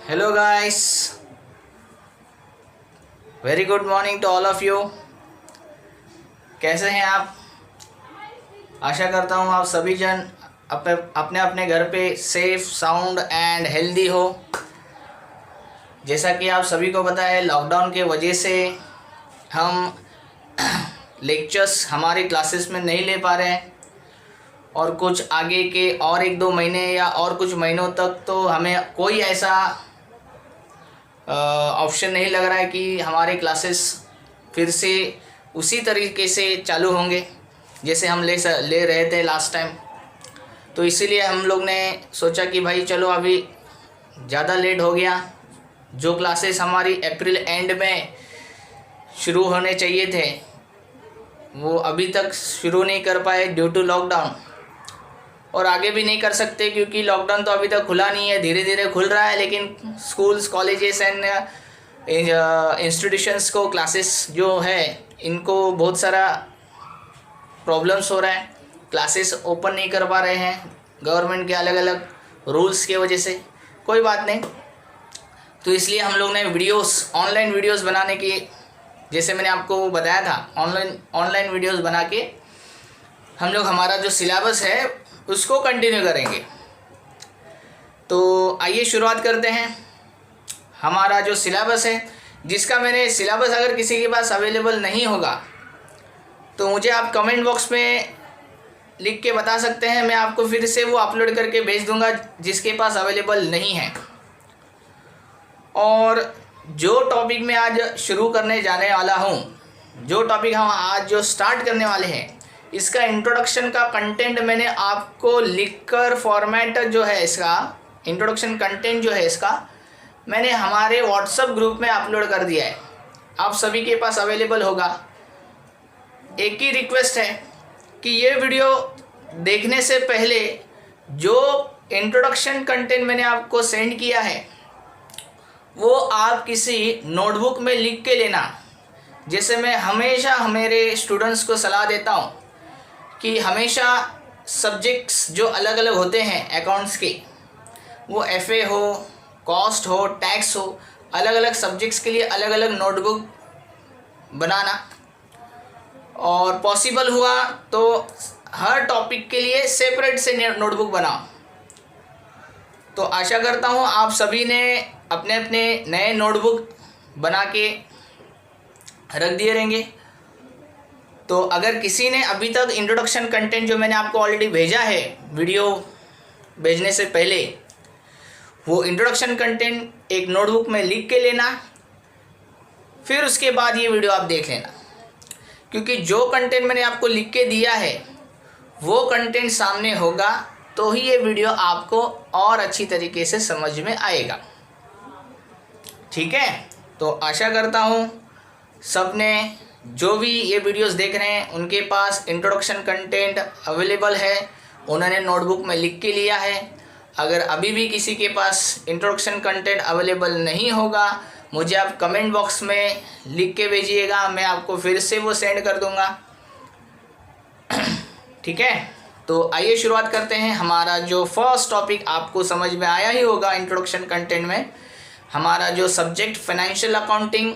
Hello guys, very good morning to all of you. कैसे हैं आप? आशा करता हूँ आप सभी जन अपने अपने घर पे सेफ, साउंड एंड हेल्दी हो। जैसा कि आप सभी को पता है, लॉकडाउन के वजह से हम लेक्चर्स हमारी क्लासेस में नहीं ले पा रहे हैं और कुछ आगे के और 1-2 महीने या और कुछ महीनों तक तो हमें कोई ऐसा ऑप्शन नहीं लग रहा है कि हमारे क्लासेस फिर से उसी तरीके से चालू होंगे जैसे हम ले रहे थे लास्ट टाइम। तो इसीलिए हम लोग ने सोचा कि भाई चलो, अभी ज़्यादा लेट हो गया। जो क्लासेस हमारी अप्रैल एंड में शुरू होने चाहिए थे वो अभी तक शुरू नहीं कर पाए ड्यू टू लॉकडाउन, और आगे भी नहीं कर सकते क्योंकि लॉकडाउन तो अभी तक खुला नहीं है, धीरे धीरे खुल रहा है। लेकिन स्कूल्स, कॉलेजेस एंड इंस्टीट्यूशंस को क्लासेस जो है इनको बहुत सारा प्रॉब्लम्स हो रहा है। क्लासेस ओपन नहीं कर पा रहे हैं गवर्नमेंट के अलग अलग रूल्स के वजह से। कोई बात नहीं, तो इसलिए हम लोग ने ऑनलाइन वीडियोस बनाने की, जैसे मैंने आपको बताया था, ऑनलाइन वीडियोस बना के हम लोग हमारा जो सिलेबस है उसको कंटिन्यू करेंगे। तो आइए शुरुआत करते हैं। हमारा जो सिलेबस है, जिसका मैंने सिलेबस अगर किसी के पास अवेलेबल नहीं होगा तो मुझे आप कमेंट बॉक्स में लिख के बता सकते हैं, मैं आपको फिर से वो अपलोड करके भेज दूंगा जिसके पास अवेलेबल नहीं है। और जो टॉपिक मैं आज शुरू करने जाने वाला हूँ, जो टॉपिक हम आज जो स्टार्ट करने वाले हैं, इसका इंट्रोडक्शन का कंटेंट मैंने आपको लिखकर फॉर्मेट जो है इसका इंट्रोडक्शन कंटेंट जो है इसका मैंने हमारे व्हाट्सएप ग्रुप में अपलोड कर दिया है। आप सभी के पास अवेलेबल होगा। एक ही रिक्वेस्ट है कि ये वीडियो देखने से पहले जो इंट्रोडक्शन कंटेंट मैंने आपको सेंड किया है वो आप किसी नोटबुक में लिख के लेना। जैसे मैं हमेशा मेरे स्टूडेंट्स को सलाह देता हूँ कि हमेशा सब्जेक्ट्स जो अलग अलग होते हैं अकाउंट्स के, वो एफए हो, कॉस्ट हो, टैक्स हो, अलग अलग सब्जेक्ट्स के लिए अलग अलग नोटबुक बनाना, और पॉसिबल हुआ तो हर टॉपिक के लिए सेपरेट से नोटबुक बनाओ। तो आशा करता हूँ आप सभी ने अपने अपने नए नोटबुक बना के रख दिए रहेंगे। तो अगर किसी ने अभी तक इंट्रोडक्शन कंटेंट जो मैंने आपको ऑलरेडी भेजा है वीडियो भेजने से पहले, वो इंट्रोडक्शन कंटेंट एक नोटबुक में लिख के लेना, फिर उसके बाद ये वीडियो आप देख लेना। क्योंकि जो कंटेंट मैंने आपको लिख के दिया है वो कंटेंट सामने होगा तो ही ये वीडियो आपको और अच्छी तरीके से समझ में आएगा। ठीक है, तो आशा करता हूँ सब ने, जो भी ये वीडियोस देख रहे हैं, उनके पास इंट्रोडक्शन कंटेंट अवेलेबल है, उन्होंने नोटबुक में लिख के लिया है। अगर अभी भी किसी के पास इंट्रोडक्शन कंटेंट अवेलेबल नहीं होगा, मुझे आप कमेंट बॉक्स में लिख के भेजिएगा, मैं आपको फिर से वो सेंड कर दूंगा। ठीक है, तो आइए शुरुआत करते हैं। हमारा जो फर्स्ट टॉपिक आपको समझ में आया ही होगा इंट्रोडक्शन कंटेंट में, हमारा जो सब्जेक्ट फाइनेंशियल अकाउंटिंग,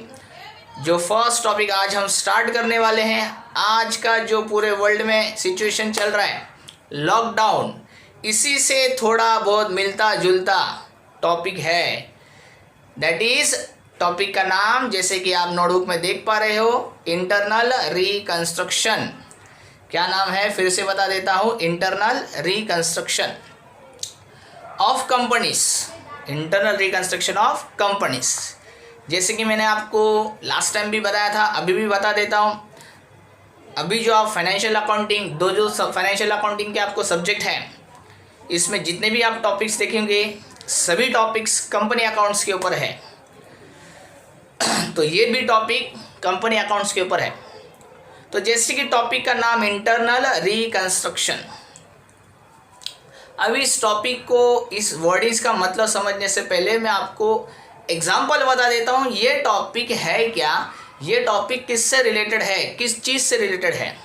जो फर्स्ट टॉपिक आज हम स्टार्ट करने वाले हैं। आज का जो पूरे वर्ल्ड में सिचुएशन चल रहा है, लॉकडाउन, इसी से थोड़ा बहुत मिलता जुलता टॉपिक है। दैट इज, टॉपिक का नाम जैसे कि आप नोटबुक में देख पा रहे हो, इंटरनल रिकंस्ट्रक्शन। क्या नाम है फिर से बता देता हूँ, internal reconstruction of companies, internal reconstruction of companies. जैसे कि मैंने आपको लास्ट टाइम भी बताया था, अभी भी बता देता हूँ। अभी जो आप फाइनेंशियल अकाउंटिंग, जो फाइनेंशियल अकाउंटिंग के आपको सब्जेक्ट हैं, इसमें जितने भी आप टॉपिक्स देखेंगे सभी टॉपिक्स कंपनी अकाउंट्स के ऊपर है। तो ये भी टॉपिक कंपनी अकाउंट्स के ऊपर है। तो जैसे कि टॉपिक का नाम इंटरनल रिकंस्ट्रक्शन। अब इस टॉपिक को, इस वर्डिंग्स का मतलब समझने से पहले मैं आपको एग्जाम्पल बता देता हूँ ये टॉपिक है क्या, ये टॉपिक किससे रिलेटेड है, किस चीज़ से रिलेटेड है।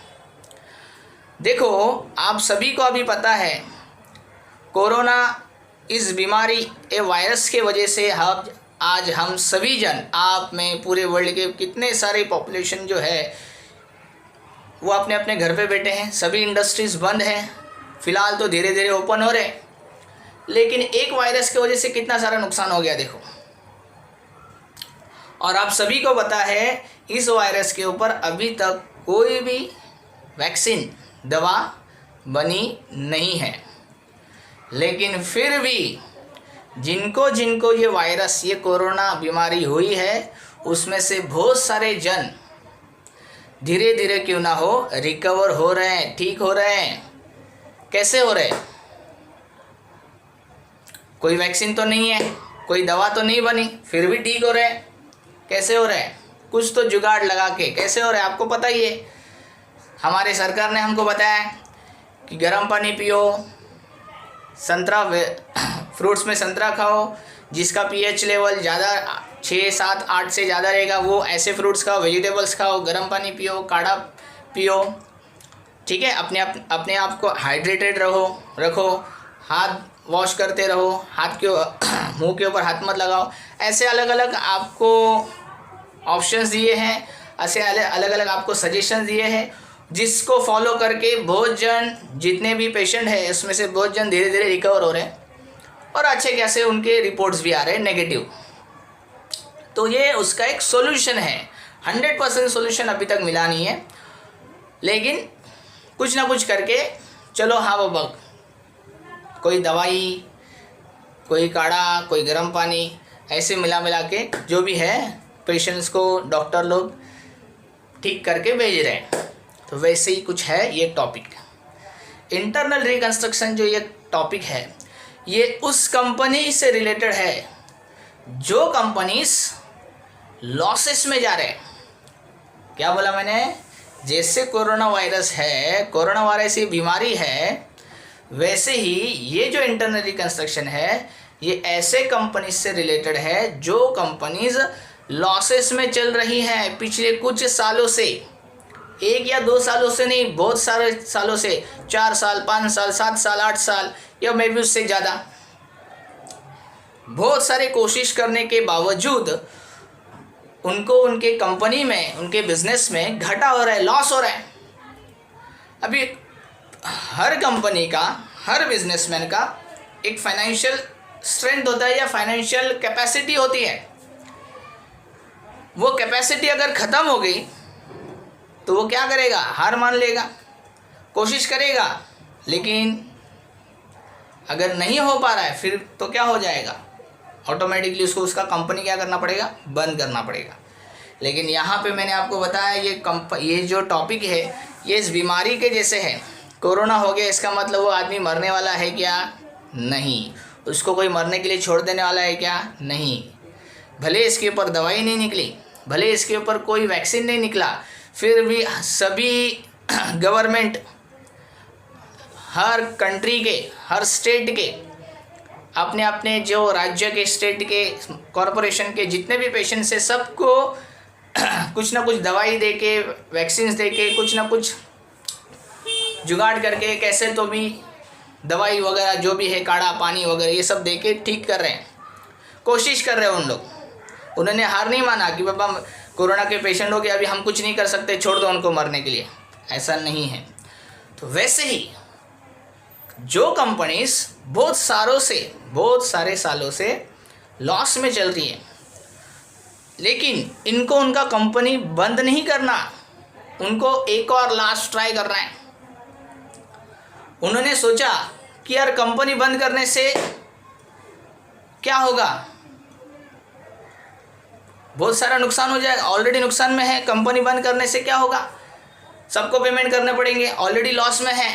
देखो, आप सभी को अभी पता है कोरोना इस बीमारी ये वायरस के वजह से आज हम सभी जन, आप में, पूरे वर्ल्ड के कितने सारे पॉपुलेशन जो है वो अपने अपने घर पे बैठे हैं। सभी इंडस्ट्रीज़ बंद हैं, फ़िलहाल तो धीरे धीरे ओपन हो रहे हैं, लेकिन एक वायरस की वजह से कितना सारा नुकसान हो गया देखो। और आप सभी को पता है इस वायरस के ऊपर अभी तक कोई भी वैक्सीन, दवा बनी नहीं है, लेकिन फिर भी जिनको जिनको ये वायरस, ये कोरोना बीमारी हुई है, उसमें से बहुत सारे जन धीरे धीरे क्यों ना हो रिकवर हो रहे हैं, ठीक हो रहे हैं। कैसे हो रहे हैं? कोई वैक्सीन तो नहीं है, कोई दवा तो नहीं बनी, फिर भी ठीक हो रहे हैं। कैसे हो रहे हैं? कुछ तो जुगाड़ लगा के। कैसे हो रहे हैं आपको पता ही है। हमारे सरकार ने हमको बताया कि गर्म पानी पियो, संतरा, फ्रूट्स में संतरा खाओ, जिसका पीएच लेवल ज़्यादा 6, 7, 8 से ज़्यादा रहेगा वो ऐसे फ्रूट्स खाओ, वेजिटेबल्स खाओ, गर्म पानी पियो, काढ़ा पियो, ठीक है। अपने आप को हाइड्रेटेड रखो, हाथ वॉश करते रहो, हाथ के मुंह के ऊपर हाथ मत लगाओ। ऐसे अलग अलग आपको ऑप्शंस दिए हैं, ऐसे अलग अलग आपको सजेशन दिए हैं, जिसको फॉलो करके बहुत जन, जितने भी पेशेंट हैं उसमें से बहुत जन धीरे धीरे रिकवर हो रहे हैं और अच्छे कैसे उनके रिपोर्ट्स भी आ रहे हैं नेगेटिव। तो ये उसका एक सॉल्यूशन है। 100% सॉल्यूशन अभी तक मिला नहीं है, लेकिन कुछ ना कुछ करके चलो। हाँ बाबा, कोई दवाई, कोई काढ़ा, कोई गर्म पानी, ऐसे मिला के जो भी है पेशेंट्स को डॉक्टर लोग ठीक करके भेज रहे हैं। तो वैसे ही कुछ है ये टॉपिक। इंटरनल रिकंस्ट्रक्शन जो ये टॉपिक है, ये उस कंपनी से रिलेटेड है जो कंपनीज लॉसेस में जा रहे हैं। क्या बोला मैंने? जैसे कोरोना वायरस है, कोरोना वायरस ये बीमारी है, वैसे ही ये जो इंटरनल रिकंस्ट्रक्शन है ये ऐसे कंपनीज से रिलेटेड है जो कंपनीज लॉसेस में चल रही हैं पिछले कुछ सालों से। 1 या 2 सालों से नहीं, बहुत सारे सालों से, 4 साल, 5 साल, 7 साल, 8 साल या मे भी उससे ज़्यादा। बहुत सारे कोशिश करने के बावजूद उनको उनके कंपनी में, उनके बिजनेस में घाटा हो रहा है, लॉस हो रहा है। अभी हर कंपनी का, हर बिजनेसमैन का एक फाइनेंशियल स्ट्रेंथ होता है या फाइनेंशियल कैपेसिटी होती है। वो कैपेसिटी अगर ख़त्म हो गई तो वो क्या करेगा? हार मान लेगा, कोशिश करेगा, लेकिन अगर नहीं हो पा रहा है फिर तो क्या हो जाएगा? ऑटोमेटिकली उसको उसका कंपनी क्या करना पड़ेगा? बंद करना पड़ेगा। लेकिन यहाँ पे मैंने आपको बताया ये जो टॉपिक है ये इस बीमारी के जैसे है। कोरोना हो गया इसका मतलब वो आदमी मरने वाला है क्या? नहीं। उसको कोई मरने के लिए छोड़ देने वाला है क्या? नहीं। भले इसके ऊपर दवाई नहीं निकली, भले इसके ऊपर कोई वैक्सीन नहीं निकला, फिर भी सभी गवर्नमेंट, हर कंट्री के, हर स्टेट के, अपने अपने जो राज्य के, स्टेट के, कॉरपोरेशन के जितने भी पेशेंट्स हैं सबको कुछ ना कुछ दवाई दे के, वैक्सीन्स दे के, कुछ ना कुछ जुगाड़ करके कैसे तो भी दवाई वगैरह जो भी है, काढ़ा पानी वगैरह ये सब दे के ठीक कर रहे हैं, कोशिश कर रहे हैं उन लोग। उन्होंने हार नहीं माना कि बाबा कोरोना के पेशेंट हो गए, अभी हम कुछ नहीं कर सकते, छोड़ दो उनको मरने के लिए। ऐसा नहीं है। तो वैसे ही जो कंपनीज बहुत सारे सालों से लॉस में चल रही है, लेकिन इनको उनका कंपनी बंद नहीं करना, उनको एक और लास्ट ट्राई करना है। उन्होंने सोचा कि यार कंपनी बंद करने से क्या होगा? बहुत सारा नुकसान हो जाएगा, ऑलरेडी नुकसान में है। कंपनी बंद करने से क्या होगा? सबको पेमेंट करने पड़ेंगे, ऑलरेडी लॉस में है।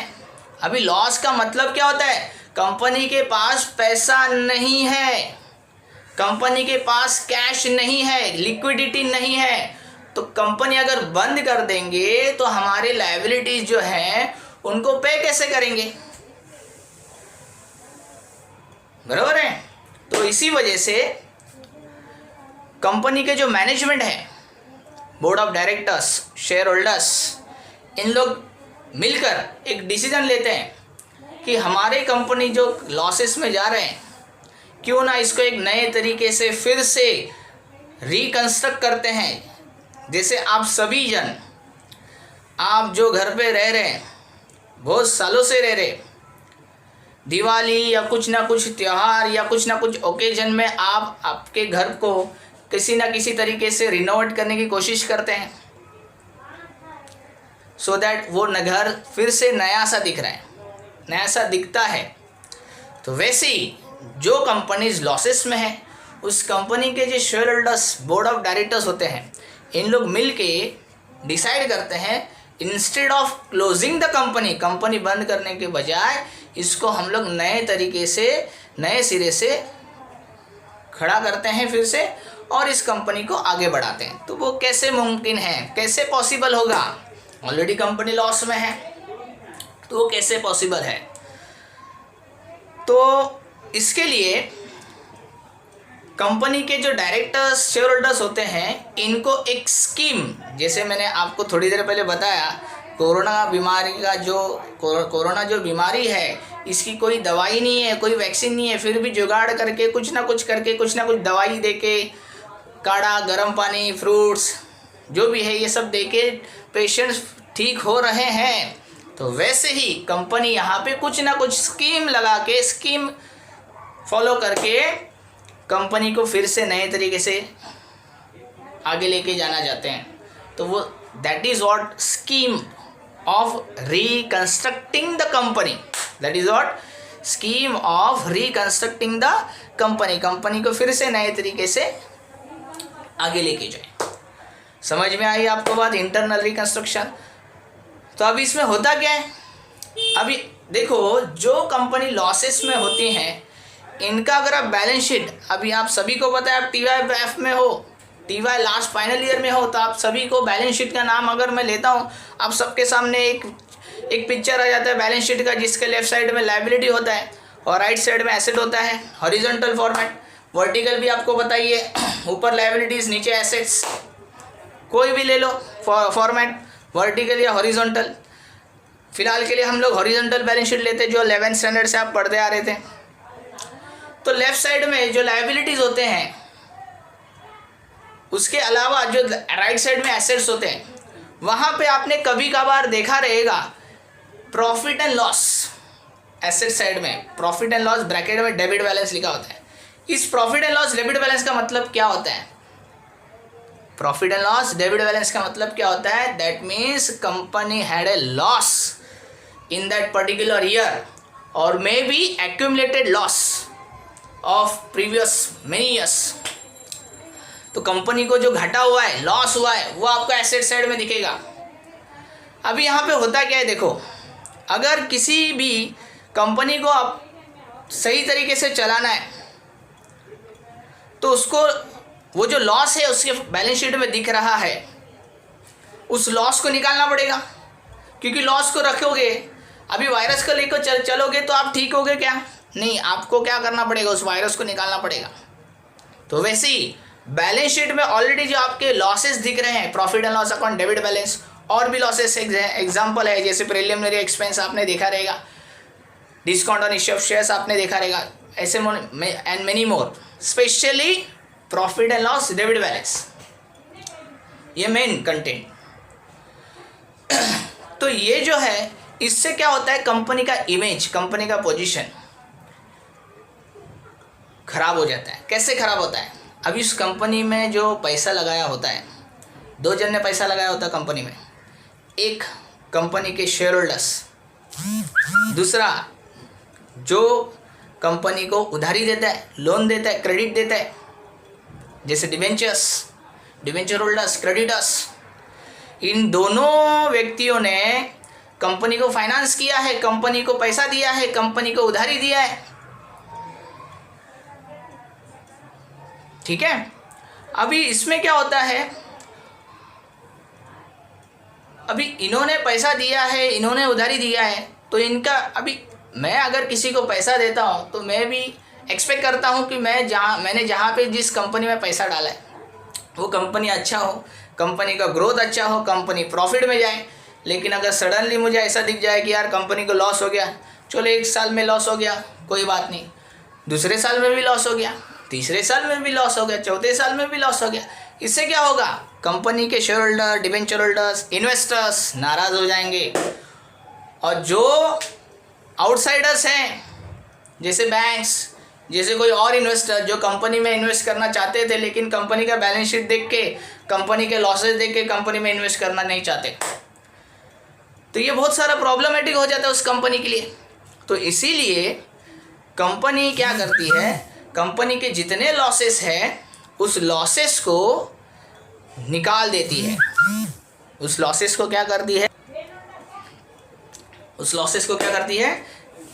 अभी लॉस का मतलब क्या होता है? कंपनी के पास पैसा नहीं है, कंपनी के पास कैश नहीं है, लिक्विडिटी नहीं है। तो कंपनी अगर बंद कर देंगे तो हमारे लायबिलिटीज जो हैं उनको पे कैसे करेंगे? बराबर है। तो इसी वजह से कंपनी के जो मैनेजमेंट है, board of directors, share holders, इन लोग मिलकर एक डिसीजन लेते हैं कि हमारे कंपनी जो लॉसेस में जा रहे हैं क्यों ना इसको एक नए तरीके से फिर से रिकंस्ट्रक्ट करते हैं। जैसे आप सभी जन, आप जो घर पे रह रहे हैं, बहुत सालों से रह रहे, दिवाली या कुछ ना कुछ त्यौहार या कुछ ना कुछ ओकेजन में आप आपके घर को किसी ना किसी तरीके से रिनोवेट करने की कोशिश करते हैं, सो दैट वो घर फिर से नया सा दिख रहा है, नया सा दिखता है। तो वैसे ही जो कंपनीज लॉसेस में है, उस कंपनी के जो share holders, board of directors होते हैं, इन लोग मिल के डिसाइड करते हैं instead of closing the company, company बंद करने के बजाय इसको हम लोग नए तरीके से, नए सिरे से खड़ा करते हैं फिर से, और इस कंपनी को आगे बढ़ाते हैं। तो वो कैसे मुमकिन है, कैसे पॉसिबल होगा? ऑलरेडी कंपनी लॉस में है, तो वो कैसे पॉसिबल है? तो इसके लिए कंपनी के जो डायरेक्टर्स, शेयर होल्डर्स होते हैं, इनको एक स्कीम, जैसे मैंने आपको थोड़ी देर पहले बताया, कोरोना बीमारी का जो कोरोना जो बीमारी है, इसकी कोई दवाई नहीं है, कोई वैक्सीन नहीं है, फिर भी जुगाड़ करके कुछ ना कुछ करके कुछ ना कुछ दवाई देके, काढ़ा, गर्म पानी, फ्रूट्स जो भी है ये सब देके पेशेंट्स ठीक हो रहे हैं। तो वैसे ही कंपनी यहाँ पे कुछ ना कुछ स्कीम लगा के, स्कीम फॉलो करके कंपनी को फिर से नए तरीके से आगे लेके जाना चाहते हैं। तो वो that is what scheme of reconstructing the company, that is what scheme of reconstructing the company, company को फिर से नए तरीके से आगे लेके जाए। समझ में आई आपको बात? Internal reconstruction. तो अभी इसमें होता क्या है? अभी देखो, जो कंपनी लॉसेस में होती हैं, इनका अगर आप बैलेंस शीट, अभी आप सभी को पता है, आप TYF में हो, TY लास्ट फाइनल ईयर में हो, तो आप सभी को बैलेंस शीट का नाम अगर मैं लेता हूँ, आप सबके सामने एक पिक्चर आ जाता है बैलेंस शीट का, जिसके लेफ्ट साइड में लायबिलिटी होता है और राइट साइड में एसेट होता है, हॉरिजॉन्टल फॉर्मेट। वर्टिकल भी आपको बताइए, ऊपर लायबिलिटीज़, नीचे एसेट्स, कोई भी ले लो फॉर्मेट, वर्टिकल या हॉरिजॉन्टल। फिलहाल के लिए हम लोग हॉरिजॉन्टल बैलेंस शीट लेते हैं, जो 11th स्टैंडर्ड से आप पढ़ते आ रहे थे। तो लेफ्ट साइड में जो लायबिलिटीज़ होते हैं, उसके अलावा जो राइट साइड में एसेट्स होते हैं, वहाँ पे आपने कभी कभार देखा रहेगा profit and loss. Asset side में प्रॉफिट एंड लॉस ब्रैकेट में डेबिट बैलेंस लिखा होता है। इस profit and loss debit balance का मतलब क्या होता है? Profit and loss debit balance का मतलब क्या होता है? That means company had a loss in that particular year और may be accumulated loss of previous many years. तो कंपनी को जो घटा हुआ है, लॉस हुआ है, वो आपको एसेट साइड में दिखेगा। अभी यहाँ पे होता क्या है, देखो, अगर किसी भी कंपनी को आप सही तरीके से चलाना है, तो उसको वो जो लॉस है उसके बैलेंस शीट में दिख रहा है, उस लॉस को निकालना पड़ेगा। क्योंकि लॉस को रखोगे, अभी वायरस को लेकर चलोगे तो आप ठीक होगे क्या? नहीं, आपको क्या करना पड़ेगा? उस वायरस को निकालना पड़ेगा। तो वैसे ही बैलेंस शीट में ऑलरेडी जो आपके लॉसेस दिख रहे हैं, profit and loss account, debit balance, और भी लॉसेस एग्जाम्पल है, जैसे प्रीलिमिनरी एक्सपेंस आपने देखा रहेगा, discount on issue of shares आपने देखा रहेगा, ऐसे and many more. Specially profit and loss debit balance, ये मेन कंटेंट। तो ये जो है, इससे क्या होता है, कंपनी का इमेज, कंपनी का पोजीशन खराब हो जाता है। कैसे खराब होता है? अभी उस कंपनी में जो पैसा लगाया होता है, दो जन ने पैसा लगाया होता है कंपनी में, एक कंपनी के शेयर होल्डर्स, दूसरा जो कंपनी को उधारी देता है, लोन देता है, क्रेडिट देता है, जैसे डिवेंचर होल्डर्स, क्रेडिटर्स। इन दोनों व्यक्तियों ने कंपनी को फाइनेंस किया है, कंपनी को पैसा दिया है, कंपनी को उधारी दिया है, ठीक है। अभी इसमें क्या होता है, अभी इन्होंने पैसा दिया है, इन्होंने उधारी दिया है, तो इनका, अभी मैं अगर किसी को पैसा देता हूँ तो मैं भी एक्सपेक्ट करता हूँ कि मैंने जहाँ पे जिस कंपनी में पैसा डाला है वो कंपनी अच्छा हो, कंपनी का ग्रोथ अच्छा हो, कंपनी प्रॉफिट में जाए। लेकिन अगर सडनली मुझे ऐसा दिख जाए कि यार कंपनी को लॉस हो गया, चलो 1 साल में लॉस हो गया, कोई बात नहीं, दूसरे साल में भी लॉस हो गया, तीसरे साल में भी लॉस हो गया, चौथे साल में भी लॉस हो गया। इससे क्या होगा, कंपनी के share holder, debenture holders, investors नाराज़ हो जाएंगे। और जो आउटसाइडर्स हैं जैसे बैंक्स, जैसे कोई और इन्वेस्टर जो कंपनी में इन्वेस्ट करना चाहते थे लेकिन कंपनी का बैलेंस शीट देख के, कंपनी के लॉसेस देख के कंपनी में इन्वेस्ट करना नहीं चाहते, तो ये बहुत सारा प्रॉब्लमेटिक हो जाता है उस कंपनी के लिए। तो इसीलिए कंपनी क्या करती है, कंपनी के जितने लॉसेस हैं उस लॉसेस को निकाल देती है। उस लॉसेस को क्या करती है, उस लॉसेस को क्या करती है,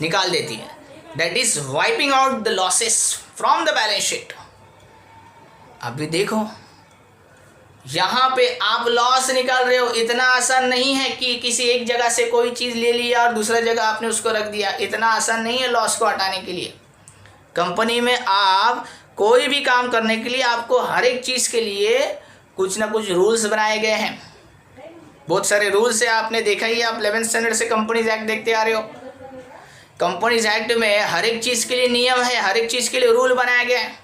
निकाल देती है। That is wiping out the losses from the balance sheet. अभी देखो यहाँ पे आप लॉस निकाल रहे हो, इतना आसान नहीं है कि किसी एक जगह से कोई चीज़ ले लिया और दूसरा जगह आपने उसको रख दिया। इतना आसान नहीं है लॉस को हटाने के लिए। कंपनी में आप कोई भी काम करने के लिए आपको हर एक चीज़ के लिए कुछ ना कुछ रूल्स बनाए गए हैं। बहुत सारे रूल्स है, आपने देखा ही है, आप 11th स्टैंडर्ड से कंपनीज एक्ट देखते आ रहे हो। कंपनीज एक्ट में हर एक चीज़ के लिए नियम है, हर एक चीज़ के लिए रूल बनाया गया है।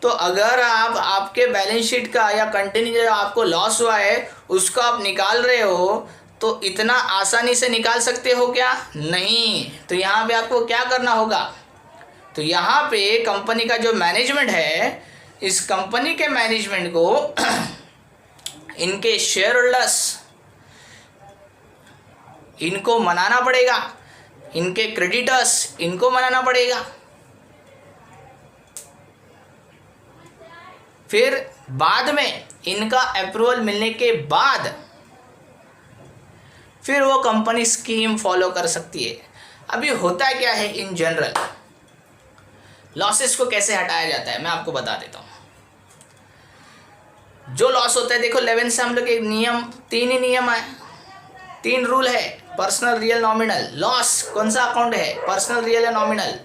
तो अगर आप आपके बैलेंस शीट का या कंटिन्यू जो आपको लॉस हुआ है उसको आप निकाल रहे हो तो इतना आसानी से निकाल सकते हो क्या? नहीं। तो यहाँ पे आपको क्या करना होगा, तो यहाँ पे कंपनी का जो मैनेजमेंट है, इस कंपनी के मैनेजमेंट को इनके शेयर होल्डर्स इनको मनाना पड़ेगा, इनके क्रेडिटर्स इनको मनाना पड़ेगा। फिर बाद में इनका अप्रूवल मिलने के बाद फिर वो कंपनी स्कीम फॉलो कर सकती है। अभी होता क्या है इन जनरल, लॉसेस को कैसे हटाया जाता है मैं आपको बता देता हूँ। जो लॉस होता है, देखो 11 से हम लोग एक नियम, 3 ही नियम है, 3 रूल है। Personal, real, nominal. लॉस कौन सा अकाउंट है, पर्सनल, रियल या nominal?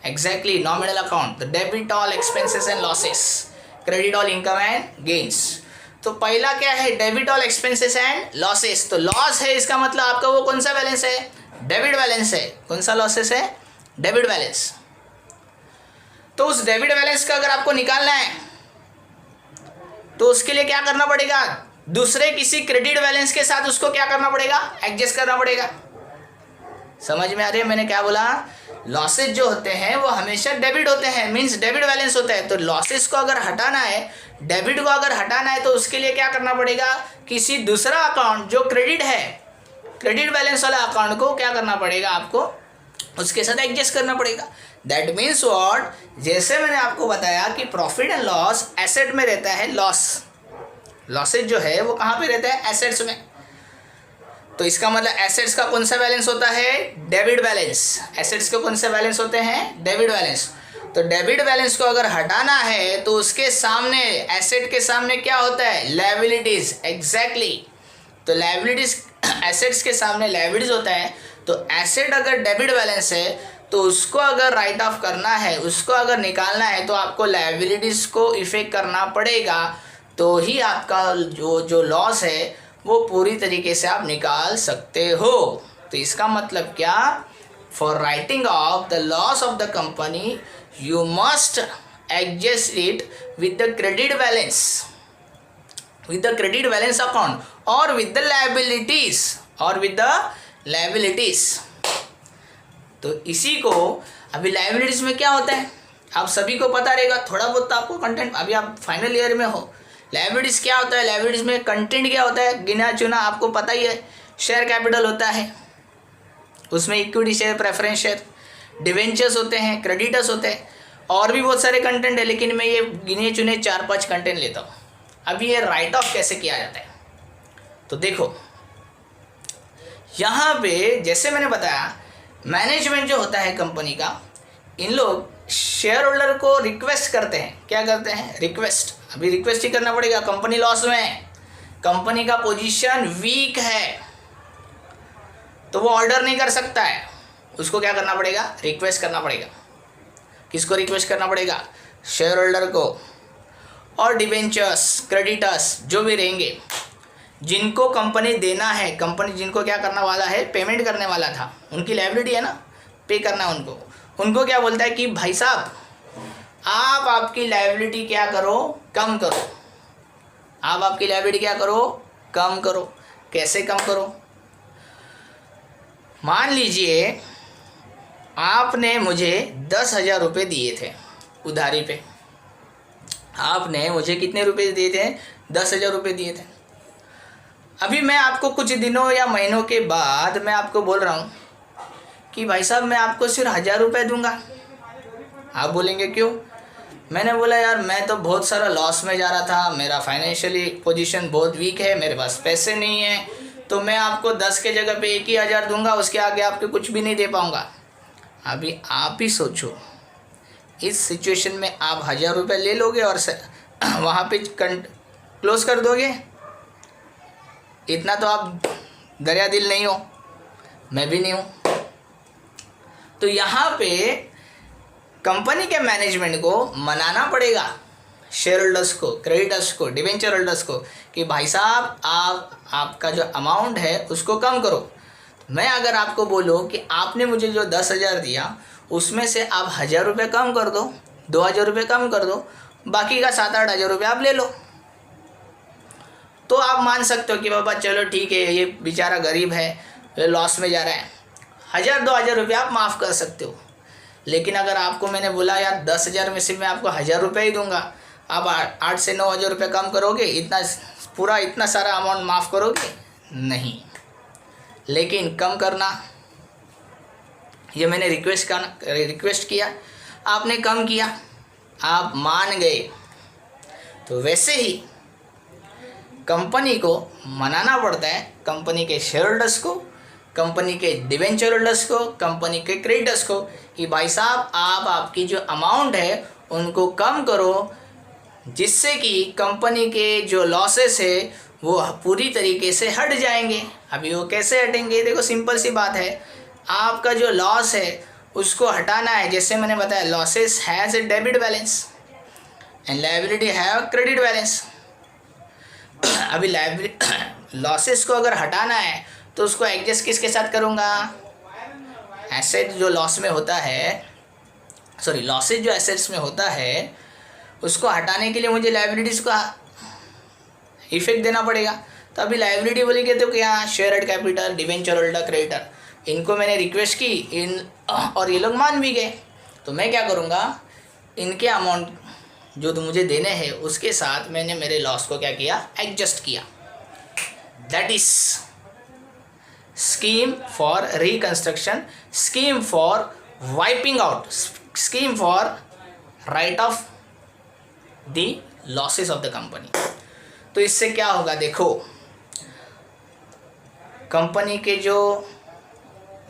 Exactly nominal account. The debit all expenses and losses, credit all income and gains. तो पहला क्या है, debit all expenses and losses. तो लॉस है, इसका मतलब आपका वो कौन सा बैलेंस है, डेबिट बैलेंस है। कौन सा लॉसेस है, डेबिट बैलेंस। तो उस डेबिट बैलेंस का अगर आपको निकालना है तो उसके लिए क्या करना पड़ेगा, दूसरे किसी क्रेडिट बैलेंस के साथ उसको क्या करना पड़ेगा, एडजस्ट करना पड़ेगा। समझ में आ रही है मैंने क्या बोला? लॉसेस जो होते हैं वो हमेशा डेबिट होते हैं, मींस डेबिट बैलेंस होता है। तो लॉसेस को अगर हटाना है, डेबिट को अगर हटाना है तो उसके लिए क्या करना पड़ेगा, किसी दूसरा अकाउंट जो क्रेडिट है, क्रेडिट बैलेंस वाला अकाउंट को क्या करना पड़ेगा, आपको उसके साथ एडजस्ट करना पड़ेगा। दैट मीन्स व्हाट, जैसे मैंने आपको बताया कि प्रॉफिट एंड लॉस एसेट में रहता है, लॉसेज जो है वो कहाँ पे रहता है, एसेट्स में। तो इसका मतलब एसेट्स का कौन सा बैलेंस होता है, डेबिट बैलेंस। एसेट्स के कौन से बैलेंस होते हैं, डेबिट बैलेंस। तो डेबिट बैलेंस को अगर हटाना है तो उसके सामने, एसेट के सामने क्या होता है, लायबिलिटीज। एग्जैक्टली। तो लायबिलिटीज, एसेट्स के सामने लायबिलिटीज होता है। तो एसेट अगर डेबिट बैलेंस है तो उसको अगर राइट ऑफ करना है, उसको अगर निकालना है तो आपको लायबिलिटीज को इफेक्ट करना पड़ेगा, तो ही आपका जो लॉस है वो पूरी तरीके से आप निकाल सकते हो। तो इसका मतलब क्या, for writing of the loss of the company you must adjust it with the credit balance, with the credit balance account और विद द लायबिलिटीज, और विद द लायबिलिटीज। तो इसी को अभी लायबिलिटीज में क्या होता है आप सभी को पता रहेगा, थोड़ा बहुत आपको कंटेंट, अभी आप फाइनल ईयर में हो। लायबिलिटीज क्या होता है, लायबिलिटीज में कंटेंट क्या होता है, गिना चुना आपको पता ही है। शेयर कैपिटल होता है, उसमें equity share, preference share, debentures होते हैं, क्रेडिटर्स होते हैं, और भी बहुत सारे कंटेंट है, लेकिन मैं ये गिने चुने 4-5 कंटेंट लेता हूँ। अभी ये राइट ऑफ कैसे किया जाता है, तो देखो यहाँ पे जैसे मैंने बताया, मैनेजमेंट जो होता है कंपनी का, इन लोग शेयर होल्डर को रिक्वेस्ट करते हैं। क्या करते हैं, रिक्वेस्ट। अभी रिक्वेस्ट ही करना पड़ेगा, कंपनी लॉस में है, कंपनी का पोजीशन वीक है, तो वो ऑर्डर नहीं कर सकता है, उसको क्या करना पड़ेगा, रिक्वेस्ट करना पड़ेगा। किसको रिक्वेस्ट करना पड़ेगा, शेयर होल्डर को, और डिबेंचर्स, क्रेडिटर्स जो भी रहेंगे, जिनको कंपनी देना है, कंपनी जिनको क्या करना वाला है, पेमेंट करने वाला था, उनकी लायबिलिटी है ना, पे करना है उनको क्या बोलता है कि भाई साहब आप आपकी लायबिलिटी क्या करो, कम करो। आप आपकी लायबिलिटी क्या करो, कम करो। कैसे कम करो? मान लीजिए आपने मुझे 10,000 रुपये दिए थे उधारी पे। आपने मुझे कितने रुपए दिए थे? 10,000 रुपये दिए थे। अभी मैं आपको कुछ दिनों या महीनों के बाद मैं आपको बोल रहा हूँ कि भाई साहब मैं आपको सिर्फ 1,000 रुपये दूंगा। आप बोलेंगे क्यों? मैंने बोला यार मैं तो बहुत सारा लॉस में जा रहा था, मेरा फाइनेंशियली पोजीशन बहुत वीक है, मेरे पास पैसे नहीं है, तो मैं आपको 10 के जगह पे 1,000 दूंगा, उसके आगे आपको कुछ भी नहीं दे पाऊंगा। अभी आप ही सोचो, इस सिचुएशन में आप 1,000 रुपये ले लोगे और वहाँ पे क्लोज कर दोगे? इतना तो आप दरिया दिल नहीं हो, मैं भी नहीं हूँ। तो यहाँ पे कंपनी के मैनेजमेंट को मनाना पड़ेगा, शेयर होल्डर्स को, क्रेडिटर्स को, डिवेंचर होल्डर्स को, कि भाई साहब आपका जो अमाउंट है उसको कम करो। मैं अगर आपको बोलूँ कि आपने मुझे जो 10,000 दिया उसमें से आप 1,000 रुपये कम कर दो, 2,000 रुपये कम कर दो, बाकी का 7-8 हज़ार रुपये आप ले लो, तो आप मान सकते हो कि बाबा चलो ठीक है, ये बेचारा गरीब है, ये लॉस में जा रहा है, 1,000-2,000 रुपये आप माफ़ कर सकते हो। लेकिन अगर आपको मैंने बोला यार 10,000 में से मैं आपको 1,000 रुपये ही दूंगा, आप 8 से 9 हज़ार रुपये कम करोगे, इतना सारा अमाउंट माफ़ करोगे? नहीं। लेकिन कम करना, ये मैंने रिक्वेस्ट किया, आपने कम किया, आप मान गए। तो वैसे ही कंपनी को मनाना पड़ता है, कंपनी के शेयर होल्डर्स को, कंपनी के डिवेंचर होल्डर्स को, कंपनी के क्रेडिटर्स को, कि भाई साहब आप आपकी जो अमाउंट है उनको कम करो, जिससे कि कंपनी के जो लॉसेस है वो पूरी तरीके से हट जाएंगे। अभी वो कैसे हटेंगे? देखो सिंपल सी बात है, आपका जो लॉस है उसको हटाना है। जैसे मैंने बताया, losses has a debit balance and liability have credit balance. अभी लॉसेस को अगर हटाना है तो उसको एडजस्ट किसके साथ करूँगा? एसेट जो लॉस में होता है, सॉरी लॉसेस जो एसेट्स में होता है, उसको हटाने के लिए मुझे लायबिलिटीज़ का इफेक्ट देना पड़ेगा। तो अभी लायबिलिटी बोलेंगे तो क्या? Share hold capital, debenture holder, creditor, इनको मैंने रिक्वेस्ट की और ये लोग मान भी गए। तो मैं क्या करूँगा, इनके अमाउंट जो तो मुझे देने हैं उसके साथ मैंने मेरे लॉस को क्या किया? एडजस्ट किया। That is scheme for reconstruction, scheme for wiping out, scheme for right of the losses of the company. तो इससे क्या होगा? देखो, कंपनी के जो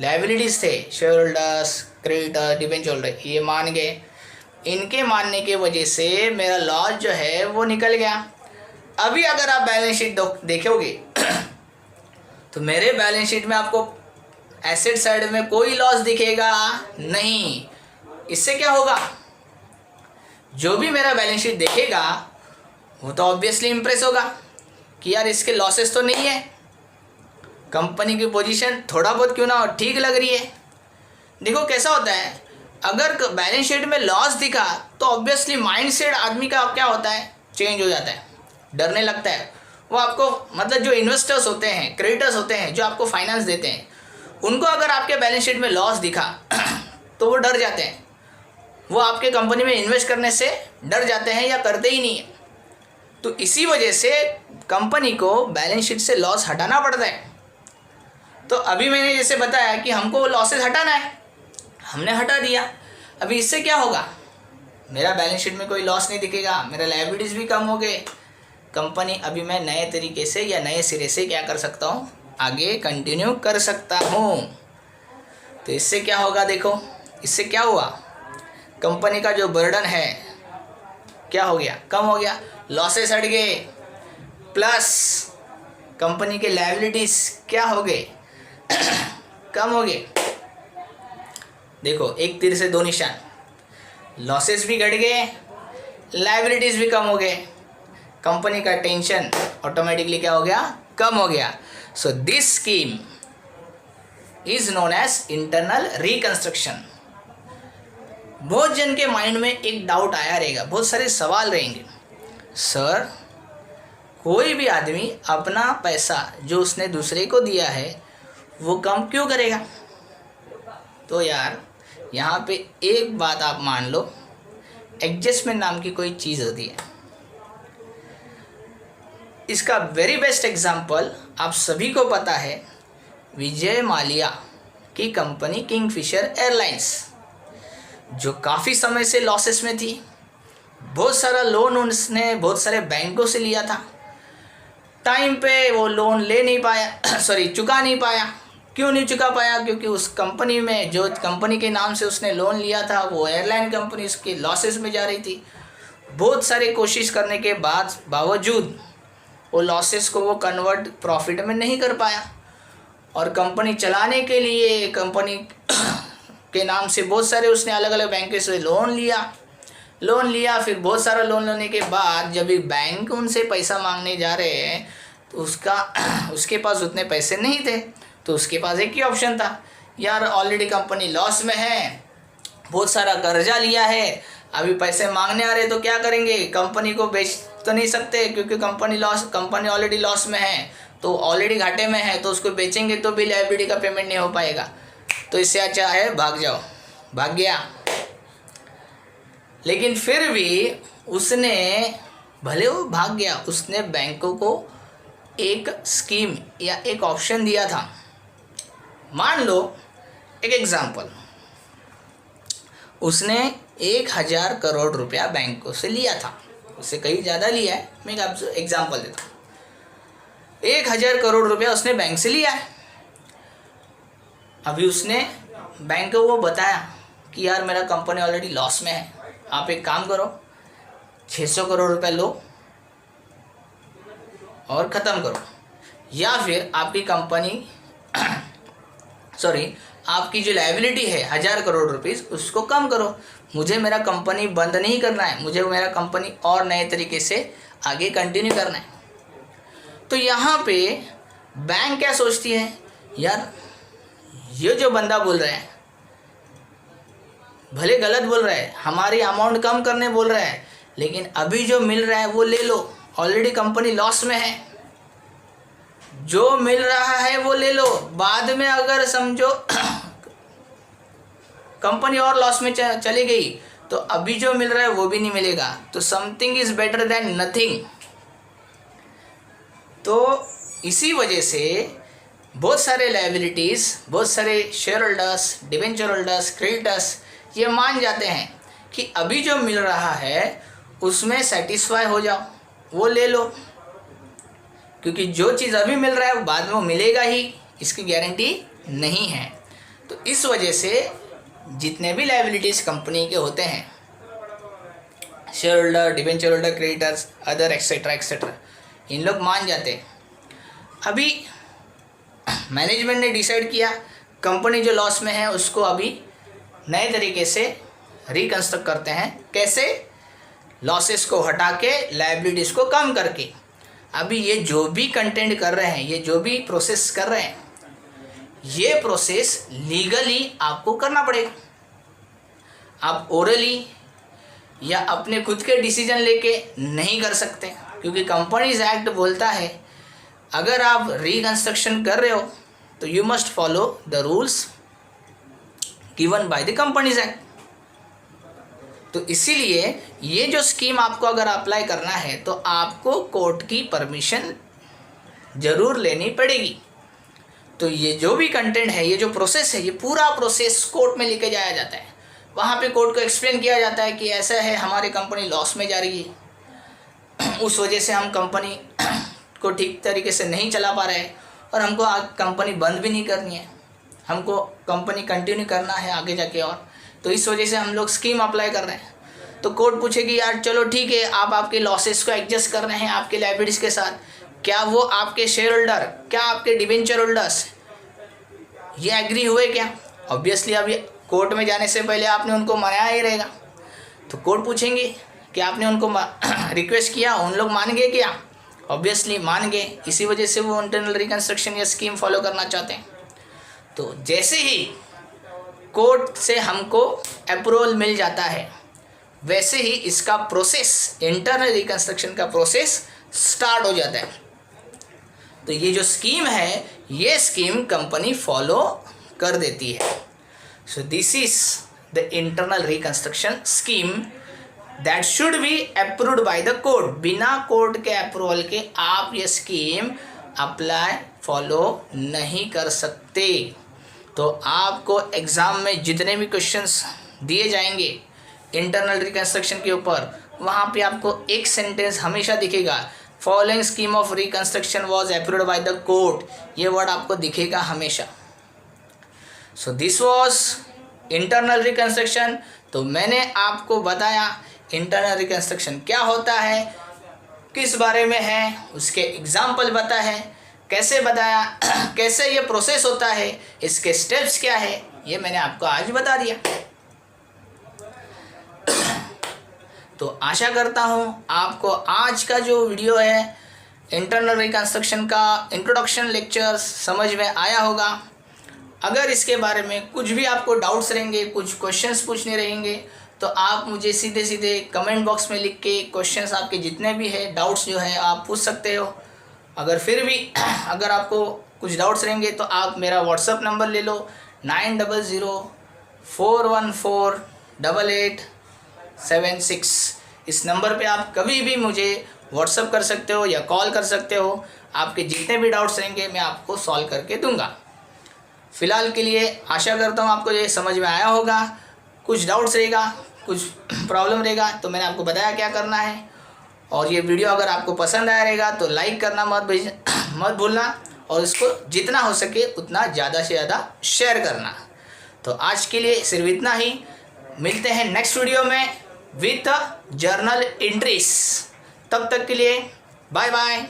लायबिलिटीज़ थे, share holders, creditor, debenture holder, ये मान गए। इनके मानने की वजह से मेरा लॉस जो है वो निकल गया। अभी अगर आप बैलेंस शीट देखोगे तो मेरे बैलेंस शीट में आपको एसेट साइड में कोई लॉस दिखेगा नहीं। इससे क्या होगा? जो भी मेरा बैलेंस शीट देखेगा वो तो ऑब्वियसली इंप्रेस होगा कि यार इसके लॉसेस तो नहीं है, कंपनी की पोजीशन थोड़ा बहुत क्यों ना हो ठीक लग रही है। देखो कैसा होता है, अगर बैलेंस शीट में लॉस दिखा तो ऑब्वियसली माइंड सेट आदमी का क्या होता है? चेंज हो जाता है, डरने लगता है। वो आपको मतलब जो इन्वेस्टर्स होते हैं, क्रेडिटर्स होते हैं, जो आपको फाइनेंस देते हैं, उनको अगर आपके बैलेंस शीट में लॉस दिखा तो वो डर जाते हैं, वो आपके कंपनी में इन्वेस्ट करने से डर जाते हैं या करते ही नहीं है। तो इसी वजह से कंपनी को बैलेंस शीट से लॉस हटाना पड़ता है। तो अभी मैंने जैसे बताया कि हमको लॉसेस हटाना है, हमने हटा दिया। अभी इससे क्या होगा? मेरा बैलेंस शीट में कोई लॉस नहीं दिखेगा, मेरा लायबिलिटीज़ भी कम हो गए। कंपनी अभी मैं नए तरीके से या नए सिरे से क्या कर सकता हूँ? आगे कंटिन्यू कर सकता हूँ। तो इससे क्या होगा? देखो इससे क्या हुआ, कंपनी का जो बर्डन है क्या हो गया? कम हो गया, लॉसेस हट गए, प्लस कंपनी के लायबिलिटीज़ क्या हो गए? कम हो गए। देखो एक तीर से दो निशान, लॉसेस भी घट गए, लायबिलिटीज़ भी कम हो गए, कंपनी का टेंशन ऑटोमेटिकली क्या हो गया? कम हो गया। So this scheme is known as internal reconstruction. बहुत जन के माइंड में एक डाउट आया रहेगा, बहुत सारे सवाल रहेंगे, सर कोई भी आदमी अपना पैसा जो उसने दूसरे को दिया है वो कम क्यों करेगा? तो यार यहाँ पे एक बात आप मान लो, एडजस्टमेंट नाम की कोई चीज़ होती है। इसका वेरी बेस्ट एग्जांपल आप सभी को पता है, विजय माल्या की कंपनी किंगफिशर एयरलाइंस जो काफ़ी समय से लॉसेस में थी। बहुत सारा लोन उसने बहुत सारे बैंकों से लिया था, टाइम पे वो लोन ले नहीं पाया चुका नहीं पाया। क्यों नहीं चुका पाया? क्योंकि उस कंपनी में, जो कंपनी के नाम से उसने लोन लिया था, वो एयरलाइन कंपनी उसकी लॉसेस में जा रही थी। बहुत सारे कोशिश करने के बावजूद वो लॉसेस को वो कन्वर्ट प्रॉफिट में नहीं कर पाया, और कंपनी चलाने के लिए कंपनी के नाम से बहुत सारे उसने अलग अलग बैंकों से लोन लिया। फिर बहुत सारा लोन लेने के बाद जब बैंक उनसे पैसा मांगने जा रहे हैं तो उसके पास उतने पैसे नहीं थे। तो उसके पास एक ही ऑप्शन था, यार ऑलरेडी कंपनी लॉस में है, बहुत सारा कर्जा लिया है, अभी पैसे मांगने आ रहे तो क्या करेंगे? कंपनी को बेच तो नहीं सकते क्योंकि कंपनी ऑलरेडी लॉस में है, तो ऑलरेडी घाटे में है, तो उसको बेचेंगे तो भी लायबिलिटी का पेमेंट नहीं हो पाएगा। तो इससे अच्छा है भाग जाओ। भाग गया। लेकिन फिर भी उसने, भले वो भाग गया, उसने बैंकों को एक स्कीम या एक ऑप्शन दिया था। मान लो एक एग्जांपल, उसने 1000 करोड़ रुपया बैंकों से लिया था, उससे कहीं ज़्यादा लिया है, मैं एक एग्जांपल देता हूँ। 1000 करोड़ रुपया उसने बैंक से लिया है। अभी उसने बैंक को वो बताया कि यार मेरा कंपनी ऑलरेडी लॉस में है, आप एक काम करो 600 करोड़ रुपए लो और ख़त्म करो, या फिर आपकी कंपनी आपकी जो लायबिलिटी है 1000 करोड़ रुपीस उसको कम करो। मुझे मेरा कंपनी बंद नहीं करना है, मुझे मेरा कंपनी और नए तरीके से आगे कंटिन्यू करना है। तो यहाँ पे बैंक क्या सोचती है, यार ये जो बंदा बोल रहा है भले गलत बोल रहा है, हमारी अमाउंट कम करने बोल रहा है, लेकिन अभी जो मिल रहा है वो ले लो, ऑलरेडी कंपनी लॉस में है, जो मिल रहा है वो ले लो। बाद में अगर समझो कंपनी और लॉस में चली गई तो अभी जो मिल रहा है वो भी नहीं मिलेगा। तो something is better than nothing. तो इसी वजह से बहुत सारे लायबिलिटीज़, बहुत सारे share holders, debenture holders, creditors ये मान जाते हैं कि अभी जो मिल रहा है उसमें सेटिस्फाई हो जाओ, वो ले लो, क्योंकि जो चीज़ अभी मिल रहा है वो बाद में वो मिलेगा ही, इसकी गारंटी नहीं है। तो इस वजह से जितने भी लायबिलिटीज़ कंपनी के होते हैं, share holder, debenture holder, creditors, other etcetera etcetera, इन लोग मान जाते हैं। अभी मैनेजमेंट ने डिसाइड किया कंपनी जो लॉस में है उसको अभी नए तरीके से रिकंस्ट्रक्ट करते हैं। कैसे? लॉसेस को हटा के, लायबिलिटीज़ को कम करके। अभी ये जो भी कंटेंट कर रहे हैं, ये जो भी प्रोसेस कर रहे हैं, ये प्रोसेस लीगली आपको करना पड़ेगा। आप ओरली या अपने खुद के डिसीजन लेके नहीं कर सकते, क्योंकि कंपनीज एक्ट बोलता है अगर आप रिकंस्ट्रक्शन कर रहे हो तो you must follow the rules given by the companies act. तो इसीलिए ये जो स्कीम आपको अगर अप्लाई करना है तो आपको कोर्ट की परमिशन ज़रूर लेनी पड़ेगी। तो ये जो भी कंटेंट है, ये जो प्रोसेस है, ये पूरा प्रोसेस कोर्ट में लेके जाया जाता है। वहाँ पे कोर्ट को एक्सप्लेन किया जाता है कि ऐसा है, हमारी कंपनी लॉस में जा रही है, उस वजह से हम कंपनी को ठीक तरीके से नहीं चला पा रहे हैं और हमको कंपनी बंद भी नहीं करनी है, हमको कंपनी कंटिन्यू करना है आगे जाके, और तो इस वजह से हम लोग स्कीम अप्लाई कर रहे हैं। तो कोर्ट पूछेगी यार चलो ठीक है, आप आपके लॉसेस को एडजस्ट कर रहे हैं आपके लायबिलिटीज़ के साथ, क्या वो आपके शेयर होल्डर, क्या आपके डिवेंचर होल्डर्स ये एग्री हुए क्या? ऑब्वियसली अभी कोर्ट में जाने से पहले आपने उनको मनाया ही रहेगा, तो कोर्ट पूछेंगे कि आपने उनको रिक्वेस्ट किया, उन लोग मान गए क्या? ऑब्वियसली मान गए, इसी वजह से वो इंटरनल रिकंस्ट्रक्शन या स्कीम फॉलो करना चाहते हैं। तो जैसे ही कोर्ट से हमको अप्रूवल मिल जाता है, वैसे ही इसका प्रोसेस, इंटरनल रिकंस्ट्रक्शन का प्रोसेस स्टार्ट हो जाता है। तो ये जो स्कीम है, ये स्कीम कंपनी फॉलो कर देती है। So this is the internal reconstruction scheme that should be approved by the court. बिना कोर्ट के अप्रूवल के आप ये स्कीम अप्लाई फॉलो नहीं कर सकते। तो आपको एग्ज़ाम में जितने भी क्वेश्चंस दिए जाएंगे इंटरनल रिकंस्ट्रक्शन के ऊपर, वहाँ पे आपको एक सेंटेंस हमेशा दिखेगा, following scheme of reconstruction was approved by the court. ये वर्ड आपको दिखेगा हमेशा। So this was internal reconstruction. तो मैंने आपको बताया इंटरनल रिकंस्ट्रक्शन क्या होता है, किस बारे में है, उसके एग्जाम्पल बताया है, कैसे बताया, कैसे ये प्रोसेस होता है, इसके स्टेप्स क्या है, ये मैंने आपको आज बता दिया। तो आशा करता हूँ आपको आज का जो वीडियो है इंटरनल रिकंस्ट्रक्शन का इंट्रोडक्शन लेक्चर समझ में आया होगा। अगर इसके बारे में कुछ भी आपको डाउट्स रहेंगे, कुछ क्वेश्चंस पूछने रहेंगे, तो आप मुझे सीधे सीधे कमेंट बॉक्स में लिख के क्वेश्चंस आपके जितने भी है, डाउट्स जो है आप पूछ सकते हो। अगर फिर भी अगर आपको कुछ डाउट्स रहेंगे तो आप मेरा व्हाट्सअप नंबर ले लो 9004148876। इस नंबर पे आप कभी भी मुझे व्हाट्सअप कर सकते हो या कॉल कर सकते हो। आपके जितने भी डाउट्स रहेंगे मैं आपको सॉल्व करके दूंगा। फ़िलहाल के लिए आशा करता हूँ आपको ये समझ में आया होगा। कुछ डाउट्स रहेगा, कुछ प्रॉब्लम रहेगा तो मैंने आपको बताया क्या करना है। और ये वीडियो अगर आपको पसंद आया रहेगा तो लाइक करना मत भूलना, और इसको जितना हो सके उतना ज़्यादा से ज़्यादा शेयर करना। तो आज के लिए सिर्फ इतना ही। मिलते हैं नेक्स्ट वीडियो में विथ जर्नल एंट्रीज। तब तक के लिए बाय बाय।